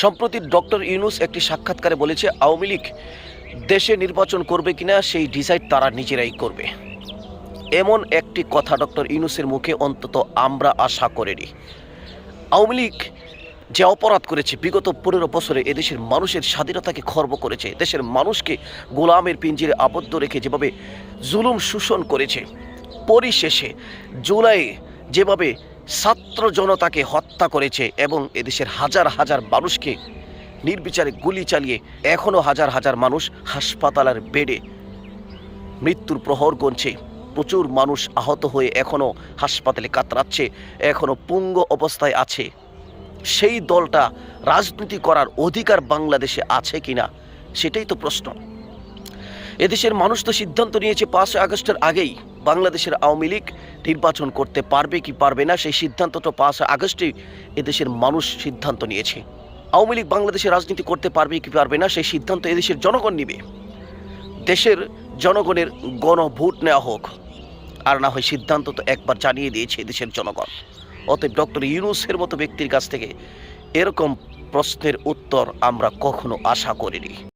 সম্প্রতি ডক্টর ইউনূস একটি সাক্ষাৎকারে বলেছে, আওয়ামী লীগ দেশে নির্বাচন করবে কিনা সেই ডিসাইড তারা নিজেরাই করবে। এমন একটি কথা ডক্টর ইউনূসের মুখে অন্তত আমরা আশা করিনি। আওয়ামী লীগ যে অপরাধ করেছে, বিগত 15 বছরে এদেশের মানুষের স্বাধীনতাকে খর্ব করেছে, দেশের মানুষকে গোলামের পিঞ্জিরে আবদ্ধ রেখে যেভাবে জুলুম শোষণ করেছে, পরিশেষে জুলাইয়ে যেভাবে ছাত্র জনতাকে হত্যা করেছে এবং এদেশের হাজার হাজার মানুষকে নির্বিচারে গুলি চালিয়ে এখনও হাজার হাজার মানুষ হাসপাতালের বেডে মৃত্যুর প্রহর গুনছে, প্রচুর মানুষ আহত হয়ে এখনও হাসপাতালে কাতরাচ্ছে, এখনও পুঙ্গ অবস্থায় আছে। সেই দলটা রাজনীতি করার অধিকার বাংলাদেশে আছে কিনা সেটাই তো প্রশ্ন। এদেশের মানুষ তো সিদ্ধান্ত নিয়েছে 5 আগস্টের আগেই বাংলাদেশের আওয়ামী লীগ নির্বাচন করতে পারবে কি পারবে না, সেই সিদ্ধান্তটা 5 আগস্টেই এদেশের মানুষ সিদ্ধান্ত নিয়েছে। আওয়ামী লীগ বাংলাদেশে রাজনীতি করতে পারবে কি পারবে না সেই সিদ্ধান্ত এদেশের জনগণ নিবে। দেশের জনগণের গণভোট নেওয়া হোক, আর না হয় সিদ্ধান্ত তো একবার জানিয়ে দিয়েছে দেশের জনগণ। অতএব ডক্টর ইউনূসের মতো ব্যক্তির কাছ থেকে এরকম প্রশ্নের উত্তর আমরা কখনো আশা করিনি।